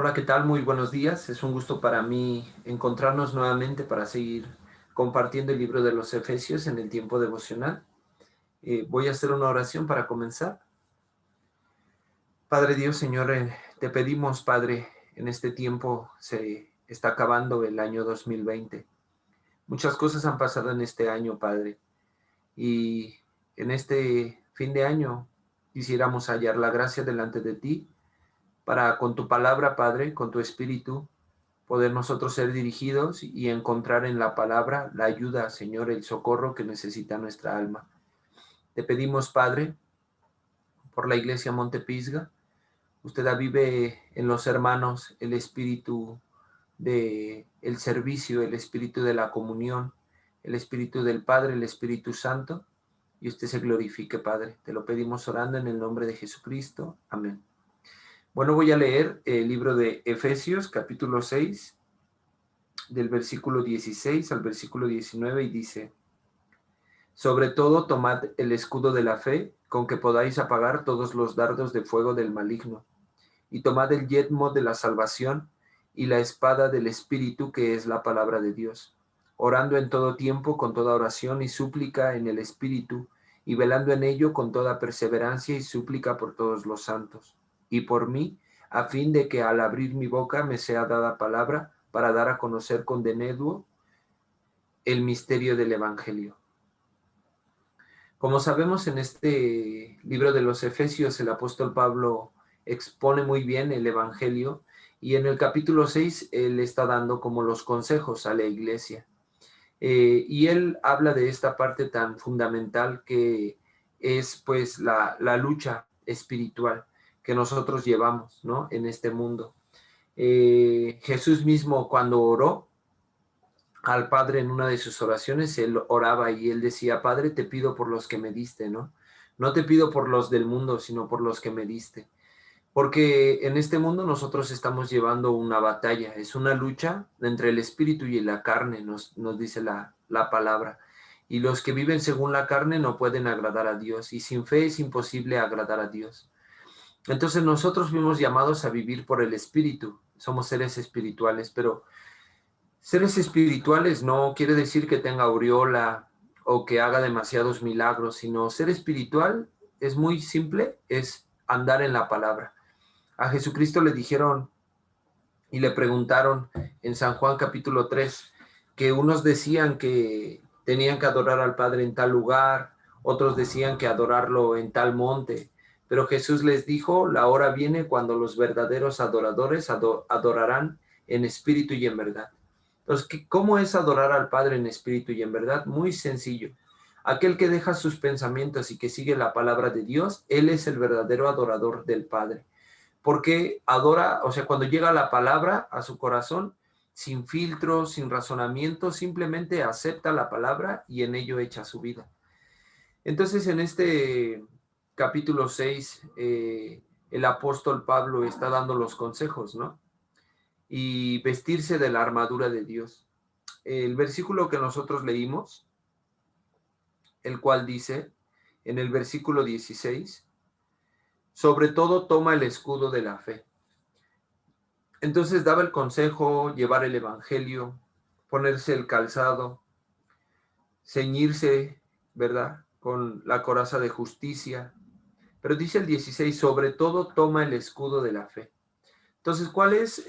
Hola, ¿qué tal? Muy buenos días. Es un gusto para mí encontrarnos nuevamente para seguir compartiendo el libro de los Efesios en el tiempo devocional. Voy a hacer una oración para comenzar. Padre Dios, Señor, te pedimos, Padre, en este tiempo se está acabando el año 2020. Muchas cosas han pasado en este año, Padre, y en este fin de año quisiéramos hallar la gracia delante de ti para con tu palabra, Padre, con tu espíritu, poder nosotros ser dirigidos y encontrar en la palabra la ayuda, Señor, el socorro que necesita nuestra alma. Te pedimos, Padre, por la iglesia Montepisga, usted avive en los hermanos el espíritu de el servicio, el espíritu de la comunión, el espíritu del Padre, el Espíritu Santo, y usted se glorifique, Padre. Te lo pedimos orando en el nombre de Jesucristo. Amén. Bueno, voy a leer el libro de Efesios, capítulo 6, del versículo 16 al versículo 19, y dice: Sobre todo tomad el escudo de la fe, con que podáis apagar todos los dardos de fuego del maligno, y tomad el yelmo de la salvación y la espada del Espíritu, que es la palabra de Dios, orando en todo tiempo con toda oración y súplica en el Espíritu, y velando en ello con toda perseverancia y súplica por todos los santos, y por mí, a fin de que al abrir mi boca me sea dada palabra para dar a conocer con denuedo el misterio del Evangelio. Como sabemos, en este libro de los Efesios, el apóstol Pablo expone muy bien el Evangelio, y en el capítulo 6 él está dando como los consejos a la iglesia. Y él habla de esta parte tan fundamental que es pues la lucha espiritual que nosotros llevamos, ¿no?, en este mundo. Jesús mismo, cuando oró al Padre en una de sus oraciones, él oraba y él decía: Padre, te pido por los que me diste, ¿no? No te pido por los del mundo, sino por los que me diste. Porque en este mundo nosotros estamos llevando una batalla, es una lucha entre el espíritu y la carne, nos dice la palabra. Y los que viven según la carne no pueden agradar a Dios, y sin fe es imposible agradar a Dios. Entonces nosotros fuimos llamados a vivir por el espíritu, somos seres espirituales, pero seres espirituales no quiere decir que tenga aureola o que haga demasiados milagros, sino ser espiritual es muy simple, es andar en la palabra. A Jesucristo le dijeron y le preguntaron en San Juan capítulo 3 que unos decían que tenían que adorar al Padre en tal lugar, otros decían que adorarlo en tal monte, pero Jesús les dijo: la hora viene cuando los verdaderos adoradores adorarán en espíritu y en verdad. Entonces, ¿cómo es adorar al Padre en espíritu y en verdad? Muy sencillo. Aquel que deja sus pensamientos y que sigue la palabra de Dios, él es el verdadero adorador del Padre. Porque adora, o sea, cuando llega la palabra a su corazón, sin filtros, sin razonamiento, simplemente acepta la palabra y en ello echa su vida. Entonces, en este capítulo 6, el apóstol Pablo está dando los consejos, ¿no? Y vestirse de la armadura de Dios. El versículo que nosotros leímos, el cual dice, en el versículo 16, sobre todo toma el escudo de la fe. Entonces daba el consejo: llevar el evangelio, ponerse el calzado, ceñirse, ¿verdad?, con la coraza de justicia. Pero dice el 16, sobre todo toma el escudo de la fe. Entonces, ¿cuál es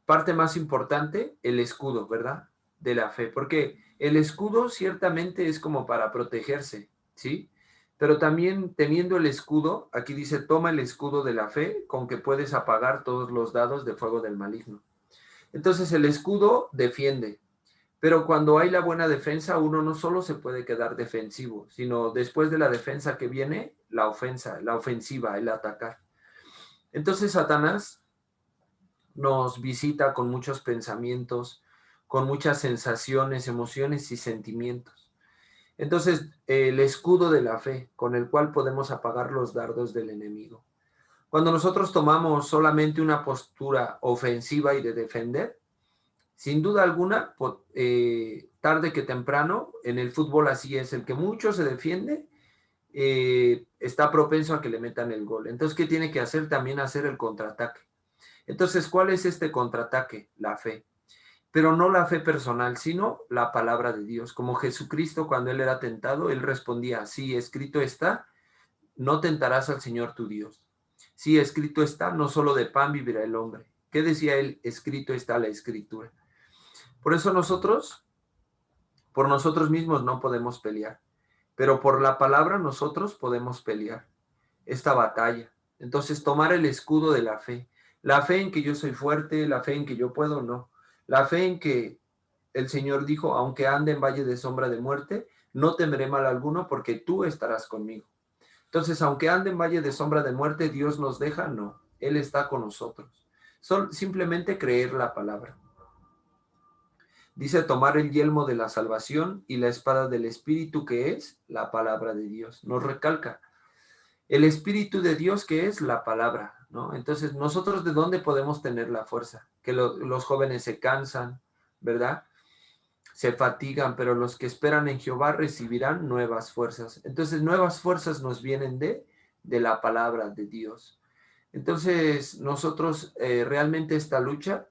parte más importante? El escudo, ¿verdad?, de la fe. Porque el escudo ciertamente es como para protegerse, ¿sí? Pero también teniendo el escudo, aquí dice: toma el escudo de la fe, con que puedes apagar todos los dardos de fuego del maligno. Entonces el escudo defiende, pero cuando hay la buena defensa, uno no solo se puede quedar defensivo, sino después de la defensa que viene la ofensa, la ofensiva, el atacar. Entonces Satanás nos visita con muchos pensamientos, con muchas sensaciones, emociones y sentimientos. Entonces, el escudo de la fe, con el cual podemos apagar los dardos del enemigo. Cuando nosotros tomamos solamente una postura ofensiva y de defender, sin duda alguna, tarde que temprano, en el fútbol así es, el que mucho se defiende, está propenso a que le metan el gol. Entonces, ¿qué tiene que hacer? También hacer el contraataque. Entonces, ¿cuál es este contraataque? La fe. Pero no la fe personal, sino la palabra de Dios. Como Jesucristo, cuando él era tentado, él respondía, sí, escrito está, no tentarás al Señor tu Dios. Sí, escrito está, no solo de pan vivirá el hombre. ¿Qué decía él? Escrito está la escritura. Por eso nosotros, por nosotros mismos no podemos pelear, pero por la palabra nosotros podemos pelear esta batalla. Entonces, tomar el escudo de la fe en que yo soy fuerte, la fe en que yo puedo, no. La fe en que el Señor dijo, aunque ande en valle de sombra de muerte, no temeré mal alguno porque tú estarás conmigo. Entonces, aunque ande en valle de sombra de muerte, Dios nos deja, no. Él está con nosotros. Simplemente creer la palabra. Dice tomar el yelmo de la salvación y la espada del Espíritu, que es la palabra de Dios. Nos recalca, el Espíritu de Dios, que es la palabra, ¿no? Entonces, ¿nosotros de dónde podemos tener la fuerza? Que los jóvenes se cansan, ¿verdad? Se fatigan, pero los que esperan en Jehová recibirán nuevas fuerzas. Entonces, nuevas fuerzas nos vienen de la palabra de Dios. Entonces, nosotros realmente esta lucha,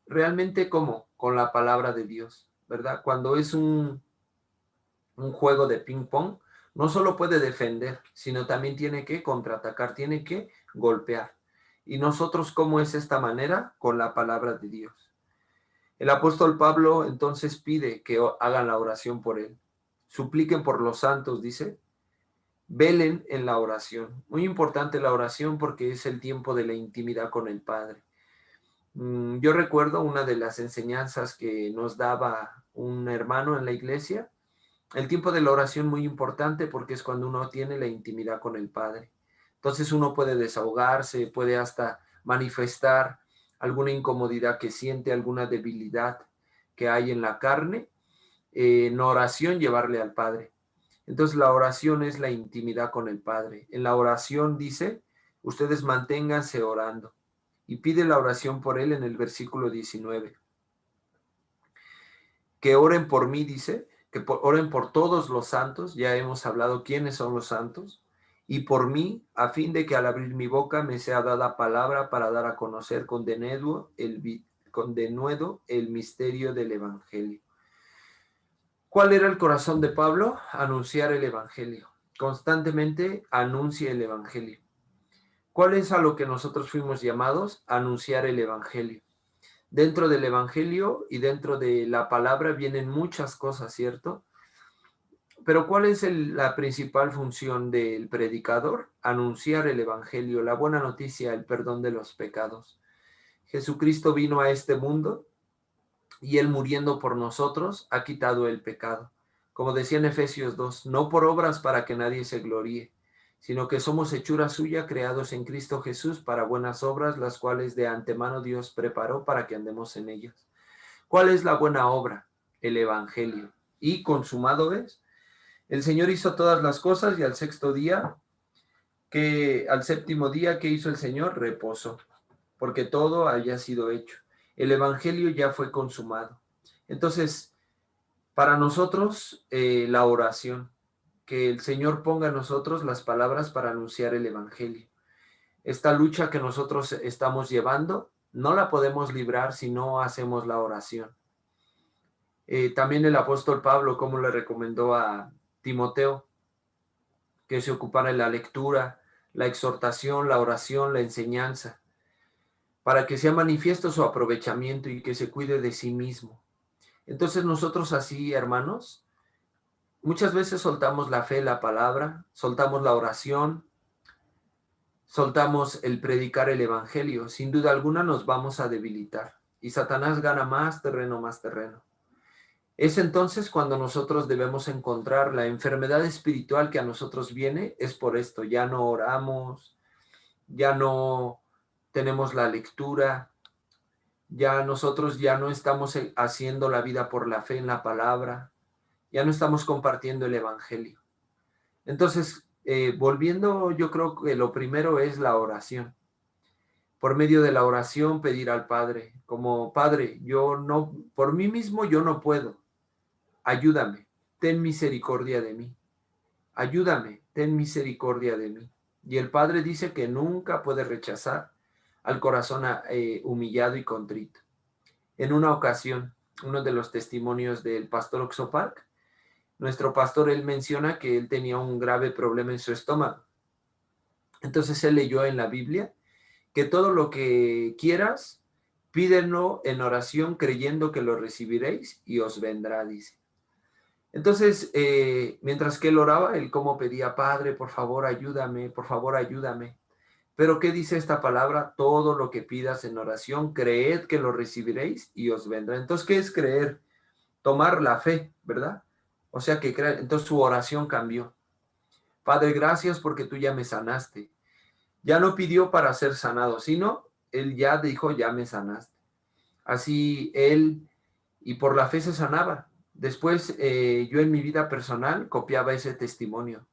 realmente ¿cómo? Con la palabra de Dios, ¿verdad? Cuando es un juego de ping pong, no solo puede defender, sino también tiene que contraatacar, tiene que golpear. ¿Y nosotros cómo es esta manera? Con la palabra de Dios. El apóstol Pablo entonces pide que hagan la oración por él. Supliquen por los santos, dice. Velen en la oración. Muy importante la oración porque es el tiempo de la intimidad con el Padre. Yo recuerdo una de las enseñanzas que nos daba un hermano en la iglesia. El tiempo de la oración muy importante porque es cuando uno tiene la intimidad con el Padre. Entonces uno puede desahogarse, puede hasta manifestar alguna incomodidad que siente, alguna debilidad que hay en la carne, en oración llevarle al Padre. Entonces la oración es la intimidad con el Padre. En la oración dice, ustedes manténganse orando. Y pide la oración por él en el versículo 19. Que oren por mí, dice, que oren por todos los santos, ya hemos hablado quiénes son los santos, y por mí, a fin de que al abrir mi boca me sea dada palabra para dar a conocer con denuedo el misterio del Evangelio. ¿Cuál era el corazón de Pablo? Anunciar el Evangelio. Constantemente anuncia el Evangelio. ¿Cuál es a lo que nosotros fuimos llamados? Anunciar el Evangelio. Dentro del Evangelio y dentro de la palabra vienen muchas cosas, ¿cierto? Pero ¿cuál es la principal función del predicador? Anunciar el Evangelio, la buena noticia, el perdón de los pecados. Jesucristo vino a este mundo y él muriendo por nosotros ha quitado el pecado. Como decía en Efesios 2, no por obras para que nadie se gloríe, sino que somos hechura suya, creados en Cristo Jesús para buenas obras, las cuales de antemano Dios preparó para que andemos en ellas. ¿Cuál es la buena obra? El Evangelio. Y consumado es. El Señor hizo todas las cosas y al séptimo día, ¿qué hizo el Señor? Reposó, porque todo haya sido hecho. El Evangelio ya fue consumado. Entonces, para nosotros, la oración, que el Señor ponga en nosotros las palabras para anunciar el Evangelio. Esta lucha que nosotros estamos llevando, no la podemos librar si no hacemos la oración. También el apóstol Pablo, como le recomendó a Timoteo, que se ocupara en la lectura, la exhortación, la oración, la enseñanza, para que sea manifiesto su aprovechamiento y que se cuide de sí mismo. Entonces nosotros así, hermanos, muchas veces soltamos la fe, la palabra, soltamos la oración, soltamos el predicar el evangelio. Sin duda alguna nos vamos a debilitar y Satanás gana más terreno, más terreno. Es entonces cuando nosotros debemos encontrar la enfermedad espiritual que a nosotros viene, es por esto, ya no oramos, ya no tenemos la lectura, ya nosotros ya no estamos haciendo la vida por la fe en la palabra, ya no estamos compartiendo el evangelio. Entonces, volviendo, yo creo que lo primero es la oración. Por medio de la oración pedir al Padre, como Padre, yo no, por mí mismo yo no puedo, ayúdame, ten misericordia de mí, ayúdame, ten misericordia de mí. Y el Padre dice que nunca puede rechazar al corazón humillado y contrito. En una ocasión, uno de los testimonios del pastor Oxopark, nuestro pastor, él menciona que él tenía un grave problema en su estómago. Entonces él leyó en la Biblia que todo lo que quieras, pídenlo en oración creyendo que lo recibiréis y os vendrá, dice. Entonces, mientras que él oraba, él como pedía, Padre, por favor, ayúdame, por favor, ayúdame. Pero ¿qué dice esta palabra? Todo lo que pidas en oración, creed que lo recibiréis y os vendrá. Entonces, ¿qué es creer? Tomar la fe, ¿verdad? O sea que creer. Entonces su oración cambió. Padre, gracias porque tú ya me sanaste. Ya no pidió para ser sanado, sino él ya dijo, ya me sanaste. Así él, y por la fe se sanaba. Después yo en mi vida personal copiaba ese testimonio.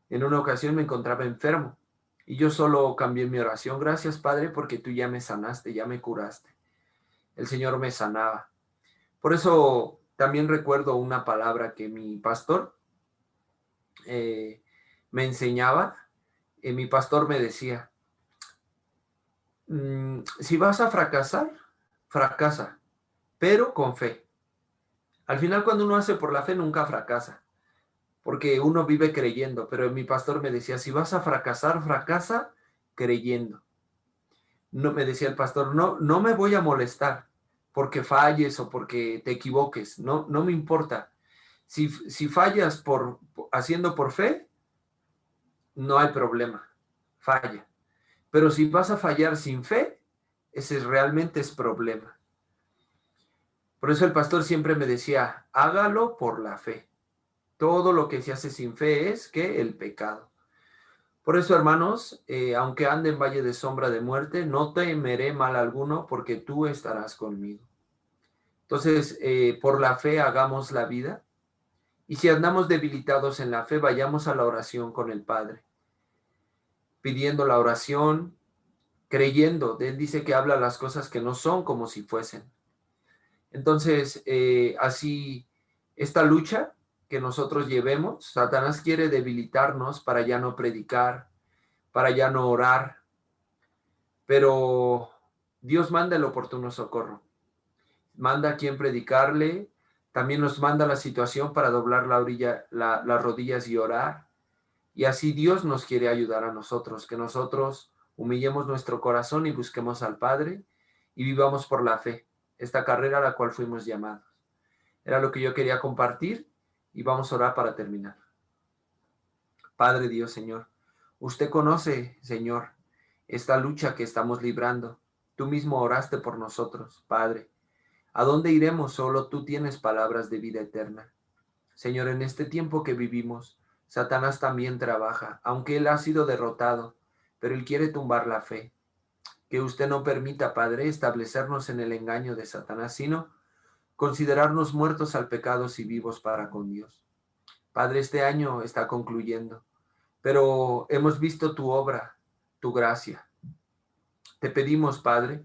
En una ocasión me encontraba enfermo y yo solo cambié mi oración. Gracias, Padre, porque tú ya me sanaste, ya me curaste. El Señor me sanaba. Por eso también recuerdo una palabra que mi pastor me enseñaba. Mi pastor me decía, si vas a fracasar, fracasa, pero con fe. Al final, cuando uno hace por la fe, nunca fracasa, porque uno vive creyendo, pero mi pastor me decía, si vas a fracasar, fracasa creyendo. No, me decía el pastor, no me voy a molestar porque falles o porque te equivoques, no me importa. Si fallas haciendo por fe, no hay problema, falla. Pero si vas a fallar sin fe, ese realmente es problema. Por eso el pastor siempre me decía, hágalo por la fe. Todo lo que se hace sin fe es que el pecado. Por eso, hermanos, aunque ande en valle de sombra de muerte, no temeré mal alguno porque tú estarás conmigo. Entonces, por la fe hagamos la vida. Y si andamos debilitados en la fe, vayamos a la oración con el Padre, pidiendo la oración, creyendo. Él dice que habla las cosas que no son como si fuesen. Entonces, así, esta lucha que nosotros llevemos, Satanás quiere debilitarnos para ya no predicar, para ya no orar, pero Dios manda el oportuno socorro. Manda a quien predicarle, también nos manda la situación para doblar las rodillas y orar. Y así Dios nos quiere ayudar a nosotros, que nosotros humillemos nuestro corazón y busquemos al Padre y vivamos por la fe, esta carrera a la cual fuimos llamados. Era lo que yo quería compartir y vamos a orar para terminar. Padre Dios, Señor, usted conoce, Señor, esta lucha que estamos librando. Tú mismo oraste por nosotros, Padre. ¿A dónde iremos? Solo tú tienes palabras de vida eterna. Señor, en este tiempo que vivimos, Satanás también trabaja, aunque él ha sido derrotado, pero él quiere tumbar la fe. Que usted no permita, Padre, establecernos en el engaño de Satanás, sino considerarnos muertos al pecado y vivos para con Dios. Padre, este año está concluyendo, pero hemos visto tu obra, tu gracia. Te pedimos, Padre,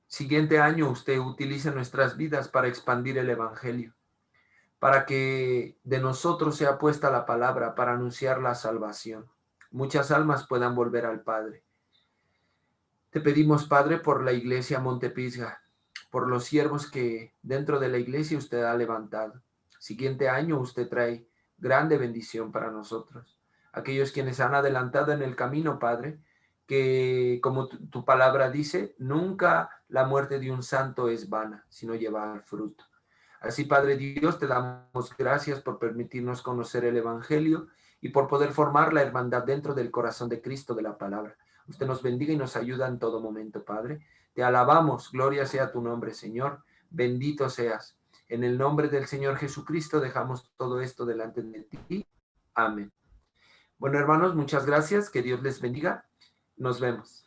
siguiente año usted utilice nuestras vidas para expandir el Evangelio, para que de nosotros sea puesta la palabra para anunciar la salvación. Muchas almas puedan volver al Padre. Te pedimos, Padre, por la iglesia Montepisga, por los siervos que dentro de la iglesia usted ha levantado. Siguiente año usted trae grande bendición para nosotros. Aquellos quienes han adelantado en el camino, Padre, que como tu palabra dice, nunca la muerte de un santo es vana, sino lleva fruto. Así, Padre Dios, te damos gracias por permitirnos conocer el Evangelio y por poder formar la hermandad dentro del corazón de Cristo de la palabra. Usted nos bendiga y nos ayuda en todo momento, Padre. Te alabamos, gloria sea tu nombre, Señor. Bendito seas. En el nombre del Señor Jesucristo dejamos todo esto delante de ti. Amén. Bueno, hermanos, muchas gracias. Que Dios les bendiga. Nos vemos.